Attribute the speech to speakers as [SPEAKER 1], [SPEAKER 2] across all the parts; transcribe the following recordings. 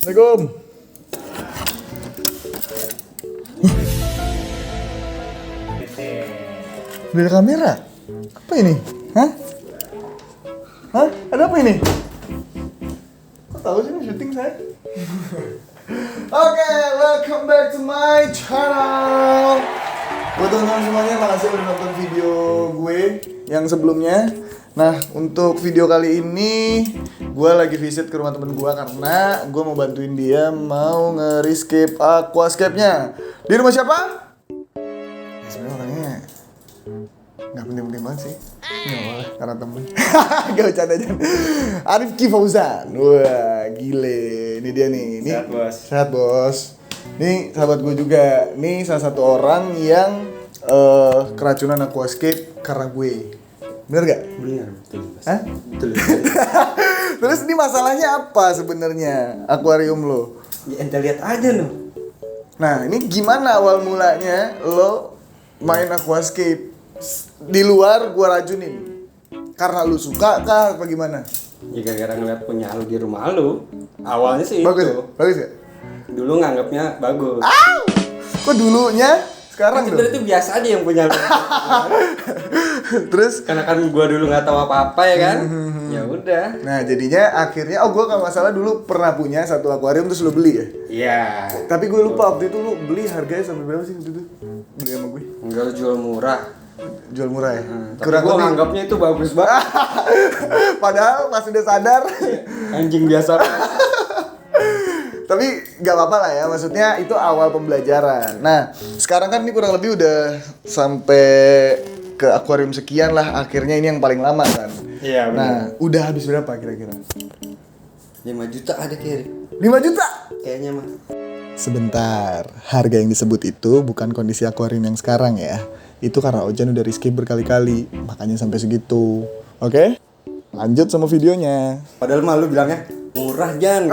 [SPEAKER 1] Assalamualaikum. Udah ada kamera? Apa ini? Hah? Hah? Ada apa ini? Kok tahu sih ini syuting saya? Oke, welcome back to my channel. Buat teman-teman semuanya, makasih udah nonton video gue yang sebelumnya. Nah, untuk video kali ini gue lagi visit ke rumah temen gue karena gue mau bantuin dia mau nge-rescape aquascape-nya. Di rumah siapa? Ya, sebenarnya orangnya nggak penting-penting banget sih. Nggak boleh, karena temen. Gak bercanda aja. Arifki Fauzan. Wah, gile. Ini dia nih. Ini
[SPEAKER 2] Sehat, Bos.
[SPEAKER 1] Sehat, Bos. Ini sahabat gue juga. Ini salah satu orang yang keracunan aquascape karena gue. Bener gak?
[SPEAKER 2] Benar, betul. Mas.
[SPEAKER 1] Hah?
[SPEAKER 2] Betul.
[SPEAKER 1] Terus ini masalahnya apa sebenarnya akuarium lo?
[SPEAKER 2] Ya ente lihat aja loh.
[SPEAKER 1] Nah, ini gimana awal mulanya lo main aquascape? Di luar gua racunin. Karena lu suka kah apa gimana?
[SPEAKER 2] Ya gara-gara ngeliat punya lu di rumah lu. Awalnya sih
[SPEAKER 1] Bagus,
[SPEAKER 2] itu.
[SPEAKER 1] bagus ya?
[SPEAKER 2] Dulu nganggapnya bagus.
[SPEAKER 1] Kok dulunya? Sekarang
[SPEAKER 2] Sebenarnya
[SPEAKER 1] dong?
[SPEAKER 2] itu biasa aja yang punya lu.
[SPEAKER 1] Terus?
[SPEAKER 2] Karena kan gua dulu nggak tahu apa-apa ya kan. Ya udah.
[SPEAKER 1] Nah, jadinya akhirnya, gua kalau nggak salah dulu pernah punya satu akuarium terus lu beli ya?
[SPEAKER 2] Iya.
[SPEAKER 1] Tapi gue lupa waktu itu lu beli harganya sampai berapa sih waktu itu? Beli sama gue?
[SPEAKER 2] Enggak lu jual murah.
[SPEAKER 1] Jual murah ya?
[SPEAKER 2] Tapi gua nganggapnya itu bagus banget.
[SPEAKER 1] Padahal pas udah sadar.
[SPEAKER 2] Anjing biasa.
[SPEAKER 1] Tapi gak apa-apa lah ya, maksudnya itu awal pembelajaran. Nah, sekarang kan ini kurang lebih udah sampai ke akuarium sekian lah. Akhirnya ini yang paling lama kan.
[SPEAKER 2] Iya benar.
[SPEAKER 1] Nah, udah habis berapa kira-kira?
[SPEAKER 2] 5 juta ada kiri.
[SPEAKER 1] 5 juta?
[SPEAKER 2] Kayaknya mah.
[SPEAKER 1] Sebentar, harga yang disebut itu bukan kondisi akuarium yang sekarang ya. Itu karena Ojan udah rescape berkali-kali, makanya sampai segitu. Oke? Lanjut sama videonya.
[SPEAKER 2] Padahal mah lu bilangnya murah Jan.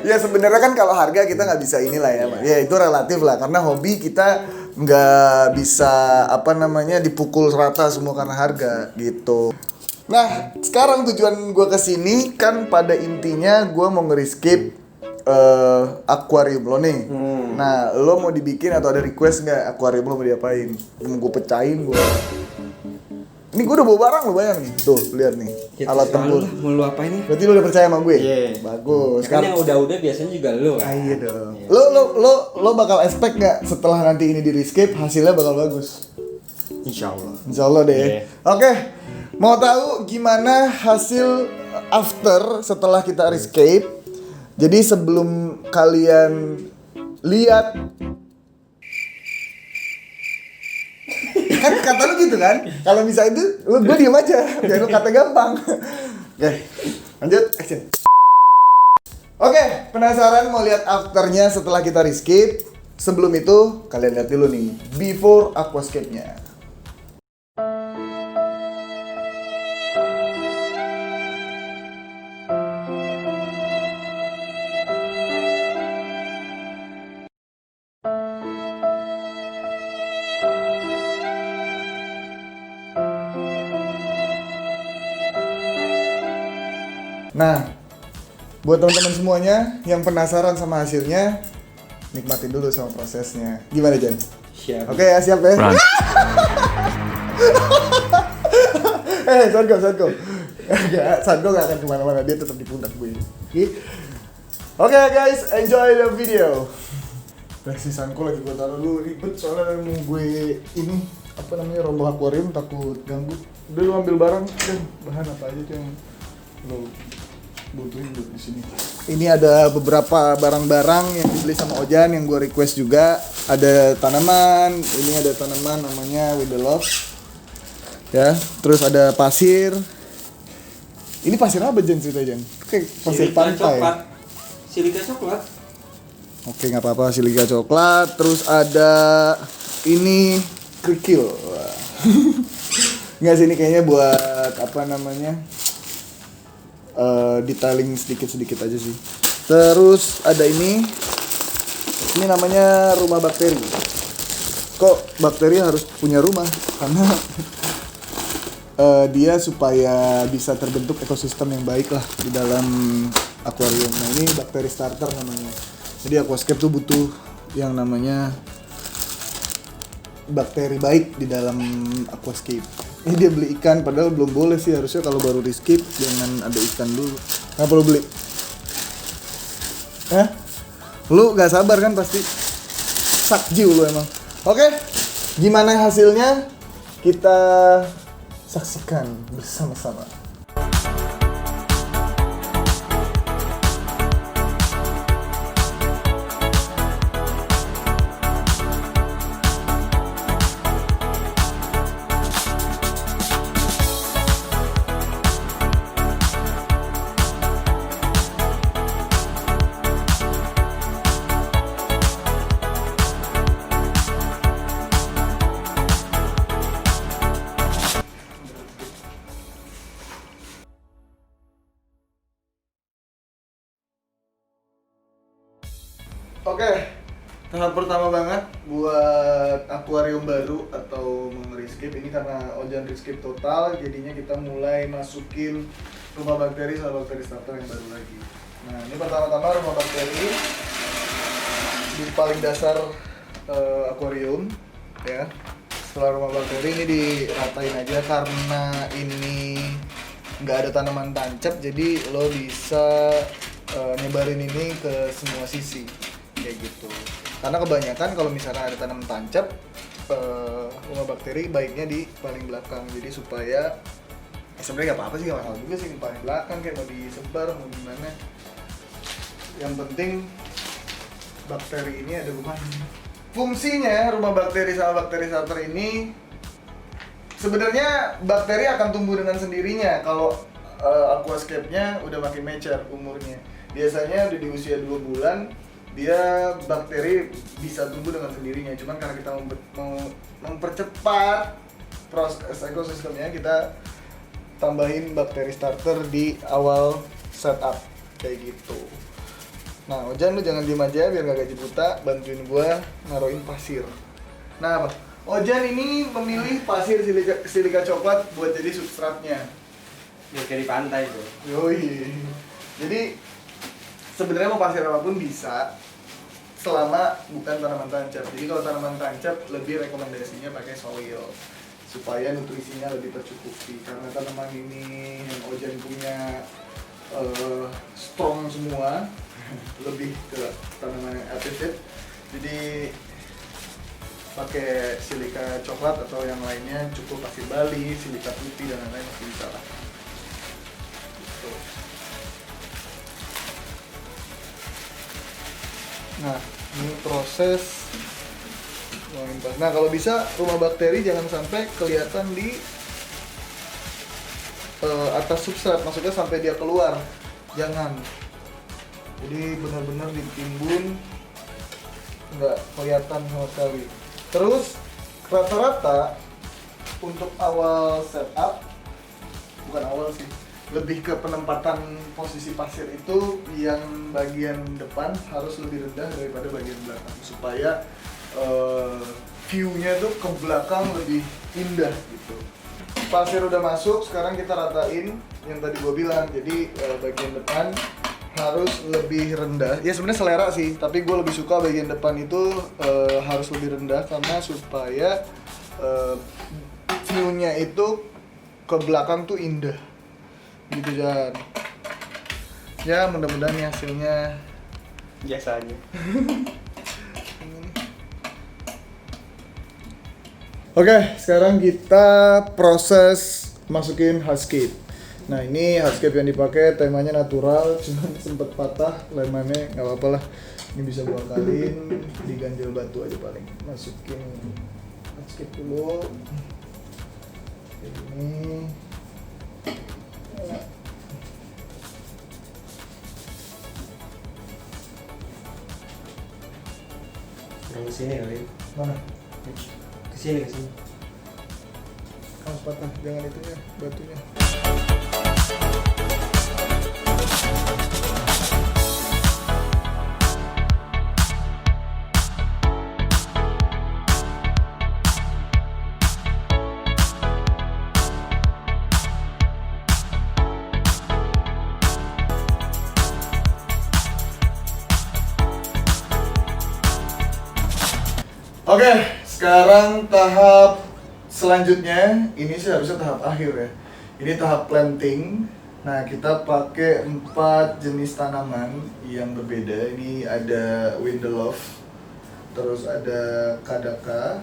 [SPEAKER 1] Ya sebenarnya kan kalau harga kita nggak bisa inilah ya, ya itu relatif lah karena hobi kita nggak bisa dipukul rata semua karena harga gitu. Nah sekarang tujuan gue kesini kan pada intinya gue mau nge-rescape akuarium lo nih. Nah lo mau dibikin atau ada request nggak akuarium lo mau diapain? Mau gue pecahin gue. Ini gue udah bawa barang lo bayang nih. Tuh, lihat nih.
[SPEAKER 2] Ya,
[SPEAKER 1] alat tempur.
[SPEAKER 2] Mau lu apain nih?
[SPEAKER 1] Berarti lo udah percaya sama gue?
[SPEAKER 2] Iya.
[SPEAKER 1] Bagus.
[SPEAKER 2] Kan yang udah-udah biasanya juga lu kan?
[SPEAKER 1] Iya dong.
[SPEAKER 2] Iya.
[SPEAKER 1] Lo bakal expect nggak setelah nanti ini di rescape hasilnya bakal bagus?
[SPEAKER 2] Insya Allah.
[SPEAKER 1] Insya Allah deh.
[SPEAKER 2] Iya.
[SPEAKER 1] Oke. Mau tahu gimana hasil after setelah kita rescape? Jadi sebelum kalian lihat kan kata lu gitu kan, kalau bisa itu gue diem aja biar lu kata gampang. Oke, lanjut action. Oke, penasaran mau lihat afternya setelah kita rescape? Sebelum itu kalian lihat dulu nih before aquascape-nya. Nah, buat teman-teman semuanya yang penasaran sama hasilnya, nikmatin dulu sama prosesnya. Gimana, Jan?
[SPEAKER 2] Siap.
[SPEAKER 1] Oke ya, siap ya? Sadko. Sadko gak akan kemana-mana, dia tetap di pundak gue. Oke guys, enjoy the video. Si Sanko lagi gue taruh dulu, ribet soalnya mau gue ini rombong akuarium, takut ganggu. Udah lu ambil barang dan bahan apa aja tuh yang lo butuhin buat di sini. Ini ada beberapa barang-barang yang dibeli sama Ojan yang gue request juga. Ada tanaman, ini ada tanaman namanya With The Love. Ya, terus ada pasir. Ini pasir apa Jan ceritanya Jan? Kayak pasir pantai.
[SPEAKER 2] Silika coklat.
[SPEAKER 1] Oke, nggak apa-apa, silika coklat. Terus ada ini kerikil. Nggak sih, ini kayaknya buat detailing sedikit-sedikit aja sih. Terus ada ini namanya rumah bakteri. Kok bakteri harus punya rumah? Karena dia supaya bisa terbentuk ekosistem yang baik lah di dalam akuarium. Nah ini bakteri starter namanya. Jadi aquascape tuh butuh yang namanya bakteri baik di dalam aquascape. Ini dia beli ikan, padahal belum boleh sih, harusnya kalau baru rescape jangan ada ikan dulu. Kenapa lu beli? Lu gak sabar kan pasti? Sakjiu lu emang. Oke, gimana hasilnya? Kita saksikan bersama-sama. Oke, tahap pertama banget buat akuarium baru atau rescape ini karena Ojan rescape total, jadinya kita mulai masukin rumah bakteri sama bakteri starter yang baru lagi. Nah ini pertama-tama rumah bakteri di paling dasar akuarium ya. Setelah rumah bakteri ini diratain aja karena ini nggak ada tanaman tancap, jadi lo bisa nyebarin ini ke semua sisi. Kayak gitu. Karena kebanyakan kalau misalnya ada tanaman tancap, rumah bakteri baiknya di paling belakang. Jadi supaya sebenarnya nggak apa-apa sih, nggak mahal juga sih di paling belakang, kayak mau disebar mau gimana. Yang penting bakteri ini ada rumahnya. Fungsinya rumah bakteri sama bakteri starter ini sebenarnya bakteri akan tumbuh dengan sendirinya kalau aquascape-nya udah makin mature umurnya. Biasanya udah di usia 2 bulan dia bakteri bisa tumbuh dengan sendirinya, cuman karena kita mau mempercepat proses ekosistemnya, kita tambahin bakteri starter di awal setup kayak gitu. Nah Ojan, lu jangan diem aja biar gak gaji buta, bantuin gua naruhin pasir. Nah Ojan ini memilih pasir silika coklat buat jadi substratnya
[SPEAKER 2] Biar kayak di pantai tuh.
[SPEAKER 1] yoi. Jadi sebenarnya mau pasir apapun bisa selama bukan tanaman tancap. Jadi kalau tanaman tancap lebih rekomendasinya pakai soil supaya nutrisinya lebih tercukupi, karena tanaman ini yang Ojan punya strong semua, lebih ke tanaman yang applied. Jadi pakai silika coklat atau yang lainnya, cukup pasir Bali, silika putih dan lain-lain masih bisa lah. Gitu. Nah, ini proses mengimbas. Nah, kalau bisa rumah bakteri jangan sampai kelihatan di atas substrat, maksudnya sampai dia keluar. Jangan. Jadi benar-benar ditimbun, nggak kelihatan sama sekali. Terus rata-rata untuk awal setup, bukan awal sih, lebih ke penempatan posisi pasir itu yang bagian depan harus lebih rendah daripada bagian belakang supaya view-nya tuh ke belakang lebih indah gitu. Pasir udah masuk, sekarang kita ratain yang tadi gue bilang. Jadi bagian depan harus lebih rendah. Ya sebenarnya selera sih, tapi gue lebih suka bagian depan itu harus lebih rendah karena supaya view-nya itu ke belakang tuh indah. Gitu Jan. Ya mudah-mudahan hasilnya
[SPEAKER 2] Biasa aja.
[SPEAKER 1] Oke, sekarang kita proses masukin hardscape. Nah ini hardscape yang dipakai temanya natural, cuman sempet patah lemannya, nggak apa-apa lah. Ini bisa gua akalin, diganjel batu aja paling. Masukin hardscape dulu. Ini.
[SPEAKER 2] Kurang kesini kali.
[SPEAKER 1] Mana?
[SPEAKER 2] Kesini.
[SPEAKER 1] Awas patah, jangan itunya, batunya. Oke, sekarang tahap selanjutnya, ini sih harusnya tahap akhir ya. Ini tahap planting. Nah, kita pakai 4 jenis tanaman yang berbeda. Ini ada Windelove, terus ada Kadaka,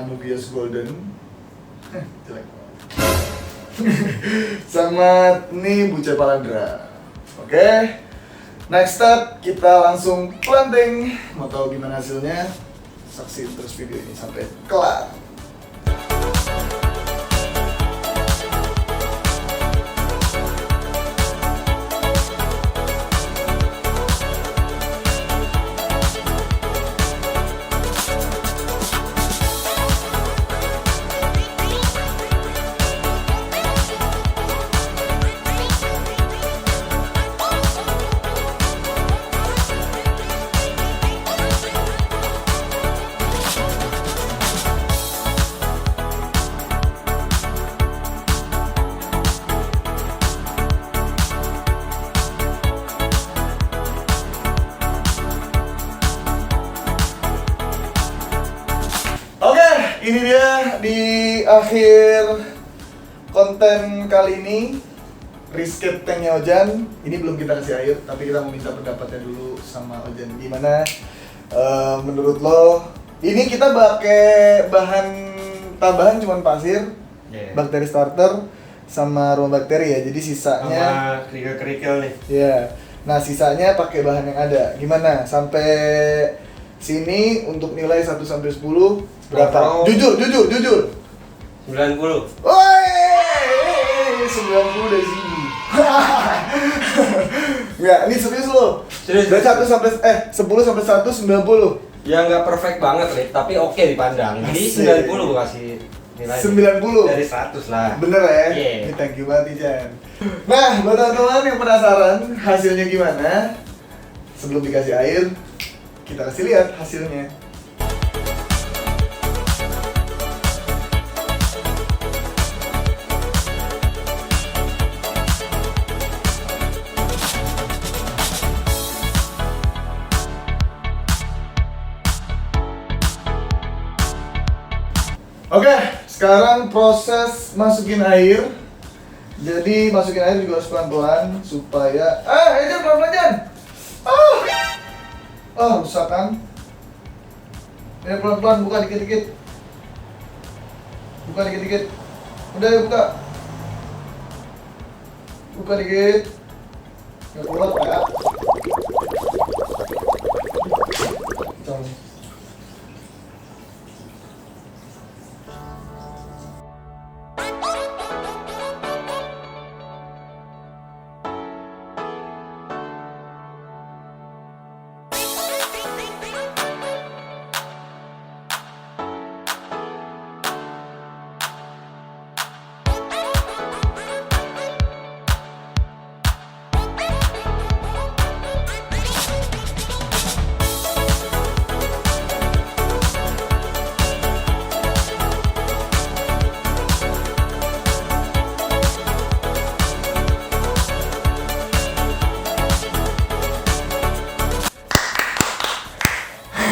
[SPEAKER 1] Anubias Golden, jelek banget. Sama nih Bucai Palandra. Oke. Next step, kita langsung planting. Mau tahu gimana hasilnya? Saksiin terus video ini sampai kelar. Ini dia di akhir konten kali ini, rescape tanknya Ojan. Ini belum kita kasih air, tapi kita mau minta pendapatnya dulu sama Ojan. Gimana menurut lo? Ini kita pakai bahan tambahan cuman pasir, bakteri starter, sama rumah bakteri ya. Jadi sisanya
[SPEAKER 2] sama kerikil-kerikil nih.
[SPEAKER 1] Ya. Nah, sisanya pakai bahan yang ada. Gimana? Sampai sini untuk nilai 1 sampai 10 berapa? Jujur.
[SPEAKER 2] 90.
[SPEAKER 1] Woi, 90 dari sini. Enggak, ini serius lo.
[SPEAKER 2] Serius.
[SPEAKER 1] Dari 1 sampai 10 sampai 100 90.
[SPEAKER 2] Ya nggak perfect banget nih, tapi oke dipandang. Jadi
[SPEAKER 1] Asik.
[SPEAKER 2] 90 gue kasih nilai.
[SPEAKER 1] 90
[SPEAKER 2] dari 100 lah.
[SPEAKER 1] Bener ya?
[SPEAKER 2] Iya.
[SPEAKER 1] Ini thank you banget nih, Jan. Nah, buat teman-teman yang penasaran hasilnya gimana, sebelum dikasih air, kita kasih lihat hasilnya. Oke, sekarang proses masukin air. Jadi masukin air juga harus pelan-pelan supaya Jan pelan-pelan Jan. Rusak kan? Ya pelan-pelan, buka dikit-dikit. Buka dikit-dikit. Udah ya buka. Buka dikit. Nggak kuat ya. Coba.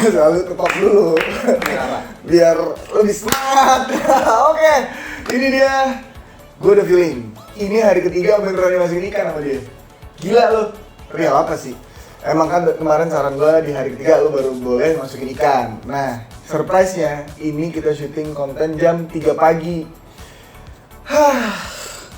[SPEAKER 1] Selalu tetap dulu biar lebih semangat. Oke, ini dia. Gue udah feeling ini hari ketiga beneran dimasukin ikan sama dia. Gila lo, real apa sih? Emang kan kemarin saran gue di hari ketiga lo baru boleh masukin ikan. Nah, surprise-nya ini kita syuting konten jam 3 pagi.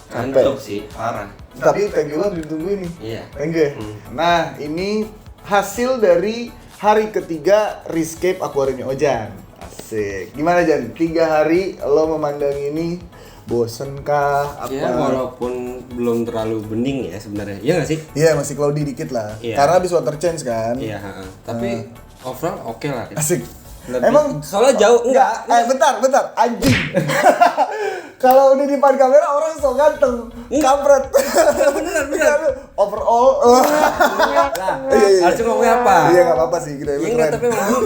[SPEAKER 2] Ngantuk sih, parah.
[SPEAKER 1] Tapi thank you banget ditungguin nih.
[SPEAKER 2] Iya.
[SPEAKER 1] Thank you. Nah, ini hasil dari hari ketiga rescape akuariumnya Ojan. Asik. Gimana Jan? 3 hari lo memandang ini bosen kah? Apa?
[SPEAKER 2] Ya walaupun belum terlalu bening ya sebenarnya. Iya nggak sih?
[SPEAKER 1] Iya, masih cloudy dikit lah.
[SPEAKER 2] Iya.
[SPEAKER 1] Karena habis water change kan.
[SPEAKER 2] Iya. Tapi overall oke lah.
[SPEAKER 1] Asik.
[SPEAKER 2] Lebih-
[SPEAKER 1] Emang
[SPEAKER 2] soalnya jauh enggak?
[SPEAKER 1] bentar, anjing. Kalau udah di depan kamera orang so ganteng, kampret.
[SPEAKER 2] Bener.
[SPEAKER 1] Overall.
[SPEAKER 2] Lah,
[SPEAKER 1] Iya.
[SPEAKER 2] harus ngomongnya apa?
[SPEAKER 1] Iya nggak apa-apa sih, kita
[SPEAKER 2] Iya enggak, tapi memang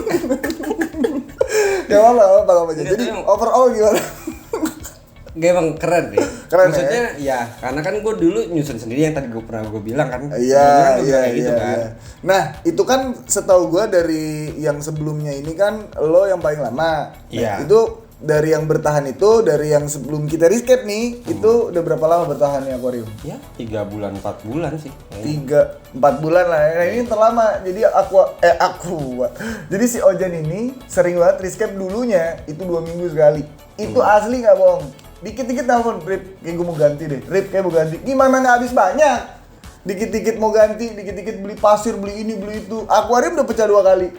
[SPEAKER 1] Gak apa-apa. Jadi
[SPEAKER 2] Enggak, tapi-
[SPEAKER 1] overall gimana?
[SPEAKER 2] Gak emang keren nih.
[SPEAKER 1] Keren
[SPEAKER 2] Maksudnya
[SPEAKER 1] ya?
[SPEAKER 2] ya karena kan gue dulu nyusun sendiri yang tadi gue pernah gue bilang kan.
[SPEAKER 1] Iya,
[SPEAKER 2] Sebelumnya kan gua
[SPEAKER 1] iya,
[SPEAKER 2] bilang gitu
[SPEAKER 1] iya,
[SPEAKER 2] kan.
[SPEAKER 1] iya. Nah, itu kan setahu gua dari yang sebelumnya ini kan lo yang paling lama. Nah,
[SPEAKER 2] Iya.
[SPEAKER 1] itu dari yang bertahan itu, dari yang sebelum kita rescape nih, itu udah berapa lama bertahan nih akuarium?
[SPEAKER 2] Ya 3 bulan 4 bulan sih. kayaknya.
[SPEAKER 1] 3-4 bulan lah. Nah, ini terlama. Jadi aku. Jadi si Ojan ini sering banget rescape dulunya itu 2 minggu sekali. Itu asli nggak bohong. Dikit-dikit telepon, Rip, kayak gue mau ganti deh. Rip, kayak mau ganti. Gimana nggak habis banyak? Dikit-dikit mau ganti, dikit-dikit beli pasir, beli ini, beli itu. Akuarium udah pecah 2 kali.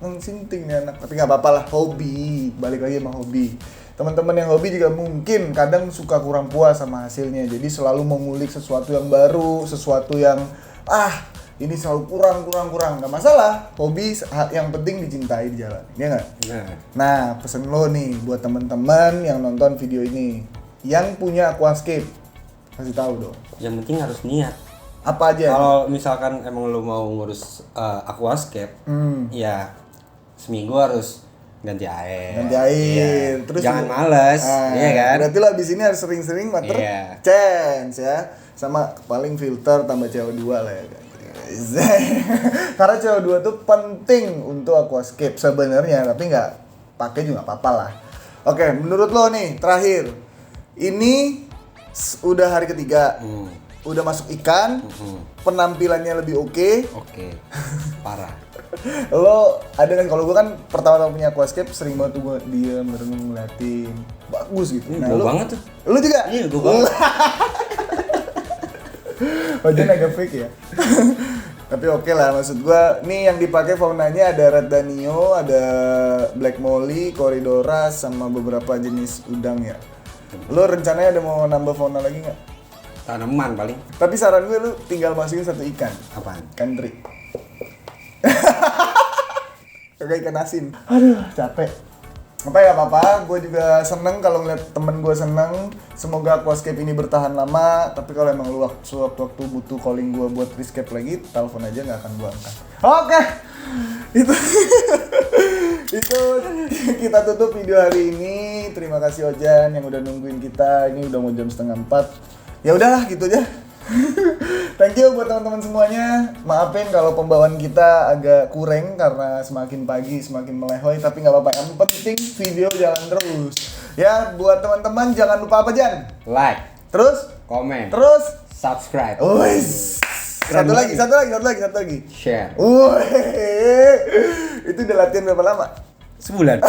[SPEAKER 1] Sinting nih anak, tapi nggak apa-apa lah, hobi. Balik lagi sama hobi. Teman-teman yang hobi juga mungkin kadang suka kurang puas sama hasilnya. Jadi selalu mengulik sesuatu yang baru, sesuatu yang ini selalu kurang. Nggak masalah. Hobi yang penting dicintai di jalan. Iya nggak? Nah, pesen lo nih buat teman-teman yang nonton video ini, yang punya aquascape, kasih tahu dong.
[SPEAKER 2] Yang penting harus niat.
[SPEAKER 1] Apa aja?
[SPEAKER 2] Kalau misalkan emang lu mau ngurus aquascape, ya seminggu harus ganti air.
[SPEAKER 1] Iya.
[SPEAKER 2] Terus jangan males, iya kan?
[SPEAKER 1] Berarti lo abis ini harus sering-sering water change ya. Sama paling filter tambah CO2 lah ya guys. Karena CO2 tuh penting untuk aquascape sebenarnya, tapi nggak pakai juga nggak apa-apa lah. Oke, menurut lo nih terakhir, ini udah hari ketiga. Udah masuk ikan, penampilannya lebih oke.
[SPEAKER 2] Oke, parah.
[SPEAKER 1] Lo ada kan, kalau gue kan pertama-tama punya aquascape sering banget tuh gue diam merenung ngeliatin, bagus gitu.
[SPEAKER 2] Nah, gue banget tuh.
[SPEAKER 1] Lo juga?
[SPEAKER 2] Iya, gue banget.
[SPEAKER 1] Wajan agak fake ya. Tapi oke lah, maksud gue nih yang dipakai faunanya ada Red Danio, ada Black Molly, Corydoras, sama beberapa jenis udang ya. Lo rencananya ada mau nambah fauna lagi nggak?
[SPEAKER 2] Tanaman paling.
[SPEAKER 1] Tapi saran gue lu tinggal masukin 1 ikan.
[SPEAKER 2] Apaan?
[SPEAKER 1] Ikan teri. Kayak ikan asin. Aduh, capek. Apa ya apa-apa, gue juga seneng kalau ngeliat temen gue seneng. Semoga aquascape ini bertahan lama. Tapi kalau emang lu waktu butuh calling gue buat rescape lagi, telepon aja, nggak akan gue angkat. Oke, itu kita tutup video hari ini. Terima kasih Ojan yang udah nungguin kita. Ini udah mau jam 3:30. Ya udahlah gitu aja. Thank you buat teman-teman semuanya. Maafin kalau pembawaan kita agak kurang karena semakin pagi semakin melehoi, tapi nggak apa-apa. Yang penting video jalan terus. Ya, buat teman-teman jangan lupa apa Jan?
[SPEAKER 2] Like,
[SPEAKER 1] Terus?
[SPEAKER 2] komen,
[SPEAKER 1] Terus?
[SPEAKER 2] subscribe.
[SPEAKER 1] Wih. Satu lagi.
[SPEAKER 2] Share.
[SPEAKER 1] Itu udah latihan berapa lama?
[SPEAKER 2] Sebulan.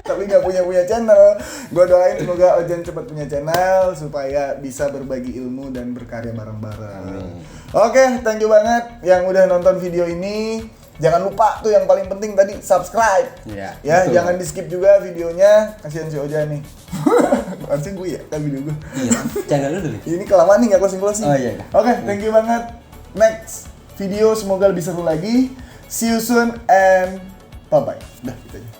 [SPEAKER 1] Tapi nggak punya channel. Gue doain semoga Ojan cepat punya channel supaya bisa berbagi ilmu dan berkarya bareng-bareng. Oke, thank you banget yang udah nonton video ini. Jangan lupa tuh yang paling penting tadi subscribe.
[SPEAKER 2] Iya.
[SPEAKER 1] Ya,
[SPEAKER 2] Betul.
[SPEAKER 1] jangan di skip juga videonya. Kasihan si Ojan nih. Langsung gue ya kan video gue.
[SPEAKER 2] Iya. Channel lu dulu.
[SPEAKER 1] Ini kelamaan nih nggak closing.
[SPEAKER 2] Oh iya.
[SPEAKER 1] Oke, thank you banget. Next video semoga lebih seru lagi. See you soon and bye bye. Dah gitu aja.